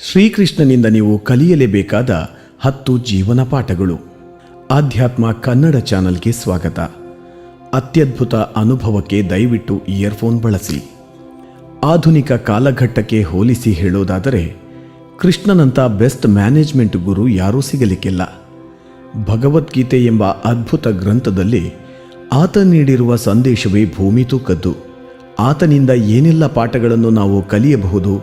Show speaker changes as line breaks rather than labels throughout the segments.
ಶ್ರೀಕೃಷ್ಣನಿಂದ ನೀವು ಕಲಿಯಲೇಬೇಕಾದ 10 ಜೀವನ ಪಾಠಗಳು. ಆಧ್ಯಾತ್ಮ ಕನ್ನಡ ಚಾನಲ್ಗೆ ಸ್ವಾಗತ. ಅತ್ಯದ್ಭುತ ಅನುಭವಕ್ಕೆ ದಯವಿಟ್ಟು ಇಯರ್ಫೋನ್ ಬಳಸಿ. ಆಧುನಿಕ ಕಾಲಘಟ್ಟಕ್ಕೆ ಹೋಲಿಸಿ ಹೇಳೋದಾದರೆ ಕೃಷ್ಣನಂಥ ಬೆಸ್ಟ್ ಮ್ಯಾನೇಜ್ಮೆಂಟ್ ಗುರು ಯಾರೂ ಸಿಗಲಿಕ್ಕಿಲ್ಲ. ಭಗವದ್ಗೀತೆ ಎಂಬ ಅದ್ಭುತ ಗ್ರಂಥದಲ್ಲಿ ಆತ ನೀಡಿರುವ ಸಂದೇಶವೇ ಭೂಮಿ ತೂಕದ್ದು. ಆತನಿಂದ ಏನೆಲ್ಲ ಪಾಠಗಳನ್ನು ನಾವು ಕಲಿಯಬಹುದು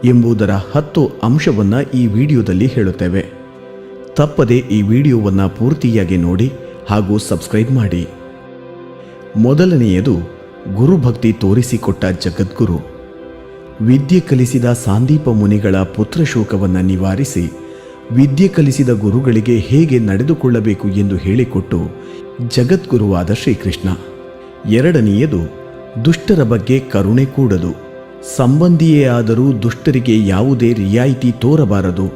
ಎಂಬುದರ 10 ಅಂಶವನ್ನು ಈ ವಿಡಿಯೋದಲ್ಲಿ ಹೇಳುತ್ತೇವೆ. ತಪ್ಪದೆ ಈ ವಿಡಿಯೋವನ್ನು ಪೂರ್ತಿಯಾಗಿ ನೋಡಿ ಹಾಗೂ ಸಬ್ಸ್ಕ್ರೈಬ್ ಮಾಡಿ. ಮೊದಲನೆಯದು, ಗುರುಭಕ್ತಿ ತೋರಿಸಿಕೊಟ್ಟ ಜಗದ್ಗುರು. ವಿದ್ಯೆ ಕಲಿಸಿದ ಸಾಂದೀಪ ಮುನಿಗಳ ಪುತ್ರಶೋಕವನ್ನು ನಿವಾರಿಸಿ ವಿದ್ಯೆ ಕಲಿಸಿದ ಗುರುಗಳಿಗೆ ಹೇಗೆ ನಡೆದುಕೊಳ್ಳಬೇಕು ಎಂದು ಹೇಳಿಕೊಟ್ಟು ಜಗದ್ಗುರುವಾದ ಶ್ರೀಕೃಷ್ಣ. ಎರಡನೆಯದು, ದುಷ್ಟರ ಬಗ್ಗೆ ಕರುಣೆ ಕೂಡದು. ಸಂಬಂಧಿಯೇ ಆದರೂ ದುಷ್ಟರಿಗೆ ಯಾವುದೇ ರಿಯಾಯಿತಿ ತೋರಬಾರದು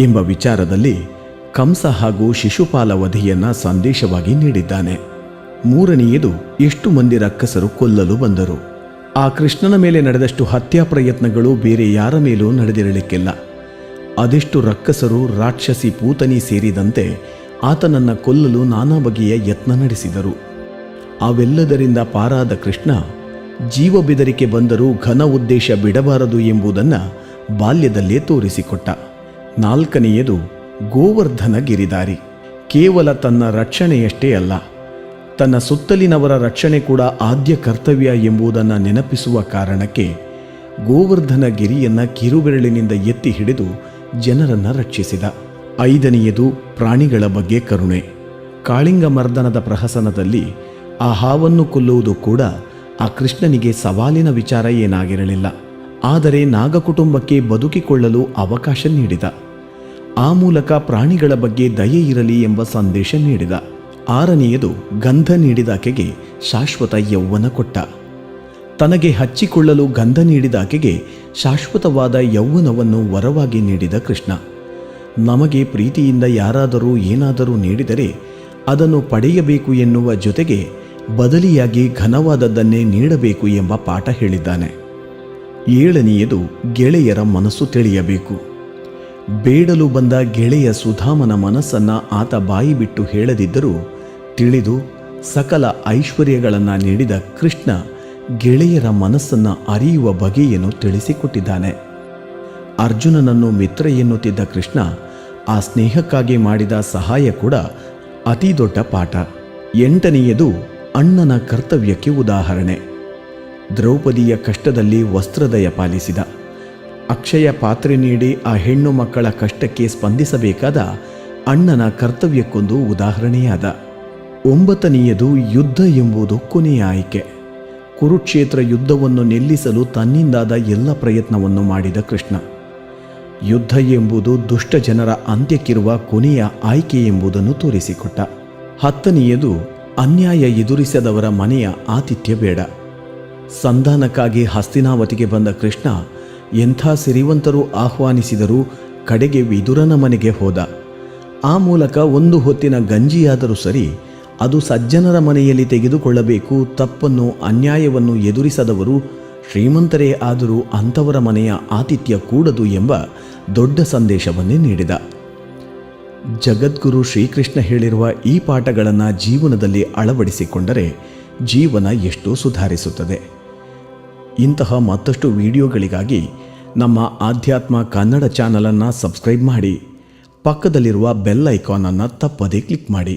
ಎಂಬ ವಿಚಾರದಲ್ಲಿ ಕಂಸ ಹಾಗೂ ಶಿಶುಪಾಲ ವಧೆಯನ್ನ ಸಂದೇಶವಾಗಿ ನೀಡಿದ್ದಾನೆ. ಮೂರನೆಯದು, ಎಷ್ಟು ಮಂದಿ ರಕ್ಕಸರು ಕೊಲ್ಲಲು ಬಂದರು. ಆ ಕೃಷ್ಣನ ಮೇಲೆ ನಡೆದಷ್ಟು ಹತ್ಯಾ ಪ್ರಯತ್ನಗಳು ಬೇರೆ ಯಾರ ಮೇಲೂ ನಡೆದಿರಲಿಕ್ಕಿಲ್ಲ. ಅದೆಷ್ಟು ರಕ್ಕಸರು, ರಾಕ್ಷಸಿ ಪೂತನಿ ಸೇರಿದಂತೆ ಆತನನ್ನು ಕೊಲ್ಲಲು ನಾನಾ ಬಗೆಯ ಯತ್ನ ನಡೆಸಿದರು. ಅವೆಲ್ಲದರಿಂದ ಪಾರಾದ ಕೃಷ್ಣ ಜೀವ ಬೆದರಿಕೆ ಬಂದರೂ ಘನ ಉದ್ದೇಶ ಬಿಡಬಾರದು ಎಂಬುದನ್ನು ಬಾಲ್ಯದಲ್ಲೇ ತೋರಿಸಿಕೊಟ್ಟ. ನಾಲ್ಕನೆಯದು, ಗೋವರ್ಧನ ಗಿರಿದಾರಿ. ಕೇವಲ ತನ್ನ ರಕ್ಷಣೆಯಷ್ಟೇ ಅಲ್ಲ, ತನ್ನ ಸುತ್ತಲಿನವರ ರಕ್ಷಣೆ ಕೂಡ ಆದ್ಯ ಕರ್ತವ್ಯ ಎಂಬುದನ್ನು ನೆನಪಿಸುವ ಕಾರಣಕ್ಕೆ ಗೋವರ್ಧನ ಗಿರಿಯನ್ನು ಕಿರುಬೆರಳಿನಿಂದ ಎತ್ತಿ ಹಿಡಿದು ಜನರನ್ನು ರಕ್ಷಿಸಿದ. ಐದನೆಯದು, ಪ್ರಾಣಿಗಳ ಬಗ್ಗೆ ಕರುಣೆ. ಕಾಳಿಂಗ ಮರ್ದನದ ಪ್ರಹಸನದಲ್ಲಿ ಆ ಹಾವನ್ನು ಕೊಲ್ಲುವುದು ಕೂಡ ಆ ಕೃಷ್ಣನಿಗೆ ಸವಾಲಿನ ವಿಚಾರ ಏನಾಗಿರಲಿಲ್ಲ. ಆದರೆ ನಾಗ ಕುಟುಂಬಕ್ಕೆ ಬದುಕಿಕೊಳ್ಳಲು ಅವಕಾಶ ನೀಡಿದ. ಆ ಮೂಲಕ ಪ್ರಾಣಿಗಳ ಬಗ್ಗೆ ದಯೆ ಇರಲಿ ಎಂಬ ಸಂದೇಶ ನೀಡಿದ. ಆರನೆಯದು, ಗಂಧ ನೀಡಿದಾಕೆಗೆ ಶಾಶ್ವತ ಯೌವನ ಕೊಟ್ಟ. ತನಗೆ ಹಚ್ಚಿಕೊಳ್ಳಲು ಗಂಧ ನೀಡಿದಾಕೆಗೆ ಶಾಶ್ವತವಾದ ಯೌವನವನ್ನು ವರವಾಗಿ ನೀಡಿದ ಕೃಷ್ಣ. ನಮಗೆ ಪ್ರೀತಿಯಿಂದ ಯಾರಾದರೂ ಏನಾದರೂ ನೀಡಿದರೆ ಅದನ್ನು ಪಡೆಯಬೇಕು ಎನ್ನುವ ಜೊತೆಗೆ ಬದಲಿಯಾಗಿ ಘನವಾದದ್ದನ್ನೇ ನೀಡಬೇಕು ಎಂಬ ಪಾಠ ಹೇಳಿದ್ದಾನೆ. ಏಳನೆಯದು, ಗೆಳೆಯರ ಮನಸ್ಸು ತಿಳಿಯಬೇಕು. ಬೇಡಲು ಬಂದ ಗೆಳೆಯ ಸುಧಾಮನ ಮನಸ್ಸನ್ನು ಆತ ಬಾಯಿ ಬಿಟ್ಟು ಹೇಳದಿದ್ದರೂ ತಿಳಿದು ಸಕಲ ಐಶ್ವರ್ಯಗಳನ್ನು ನೀಡಿದ ಕೃಷ್ಣ ಗೆಳೆಯರ ಮನಸ್ಸನ್ನು ಅರಿಯುವ ಬಗೆಯನ್ನು ತಿಳಿಸಿಕೊಟ್ಟಿದ್ದಾನೆ. ಅರ್ಜುನನನ್ನು ಮಿತ್ರ ಎನ್ನುತ್ತಿದ್ದ ಕೃಷ್ಣ ಆ ಸ್ನೇಹಕ್ಕಾಗಿ ಮಾಡಿದ ಸಹಾಯ ಕೂಡ ಅತಿ ದೊಡ್ಡ ಪಾಠ. ಎಂಟನೆಯದು, ಅಣ್ಣನ ಕರ್ತವ್ಯಕ್ಕೆ ಉದಾಹರಣೆ. ದ್ರೌಪದಿಯ ಕಷ್ಟದಲ್ಲಿ ವಸ್ತ್ರದಯ ಪಾಲಿಸಿದ. ಅಕ್ಷಯ ಪಾತ್ರೆ ನೀಡಿ ಆ ಹೆಣ್ಣು ಮಕ್ಕಳ ಕಷ್ಟಕ್ಕೆ ಸ್ಪಂದಿಸಬೇಕಾದ ಅಣ್ಣನ ಕರ್ತವ್ಯಕ್ಕೊಂದು ಉದಾಹರಣೆಯಾದ. ಒಂಬತ್ತನೆಯದು, ಯುದ್ಧ ಎಂಬುದು ಕೊನೆಯ ಆಯ್ಕೆ. ಕುರುಕ್ಷೇತ್ರ ಯುದ್ಧವನ್ನು ನಿಲ್ಲಿಸಲು ತನ್ನಿಂದಾದ ಎಲ್ಲ ಪ್ರಯತ್ನವನ್ನು ಮಾಡಿದ ಕೃಷ್ಣ. ಯುದ್ಧ ಎಂಬುದು ದುಷ್ಟ ಜನರ ಅಂತ್ಯಕ್ಕಿರುವ ಕೊನೆಯ ಆಯ್ಕೆ ಎಂಬುದನ್ನು ತೋರಿಸಿಕೊಟ್ಟ. ಹತ್ತನೆಯದು, ಅನ್ಯಾಯ ಎದುರಿಸದವರ ಮನೆಯ ಆತಿಥ್ಯ ಬೇಡ. ಸಂಧಾನಕ್ಕಾಗಿ ಹಸ್ತಿನಾವತಿಗೆ ಬಂದ ಕೃಷ್ಣ ಎಂಥ ಸಿರಿವಂತರು ಆಹ್ವಾನಿಸಿದರೂ ಕಡೆಗೆ ವಿದುರನ ಮನೆಗೆ ಹೋದ. ಆ ಮೂಲಕ ಒಂದು ಹೊತ್ತಿನ ಗಂಜಿಯಾದರೂ ಸರಿ, ಅದು ಸಜ್ಜನರ ಮನೆಯಲ್ಲಿ ತೆಗೆದುಕೊಳ್ಳಬೇಕು. ತಪ್ಪನ್ನು ಅನ್ಯಾಯವನ್ನು ಎದುರಿಸದವರು ಶ್ರೀಮಂತರೇ ಆದರೂ ಅಂಥವರ ಮನೆಯ ಆತಿಥ್ಯ ಕೂಡದು ಎಂಬ ದೊಡ್ಡ ಸಂದೇಶವನ್ನೇ ನೀಡಿದ. ಜಗದ್ಗುರು ಶ್ರೀಕೃಷ್ಣ ಹೇಳಿರುವ ಈ ಪಾಠಗಳನ್ನು ಜೀವನದಲ್ಲಿ ಅಳವಡಿಸಿಕೊಂಡರೆ ಜೀವನ ಎಷ್ಟೋ ಸುಧಾರಿಸುತ್ತದೆ. ಇಂತಹ ಮತ್ತಷ್ಟು ವಿಡಿಯೋಗಳಿಗಾಗಿ ನಮ್ಮ ಆಧ್ಯಾತ್ಮ ಕನ್ನಡ ಚಾನಲನ್ನು ಸಬ್ಸ್ಕ್ರೈಬ್ ಮಾಡಿ. ಪಕ್ಕದಲ್ಲಿರುವ ಬೆಲ್ ಐಕಾನನ್ನು ತಪ್ಪದೇ ಕ್ಲಿಕ್ ಮಾಡಿ.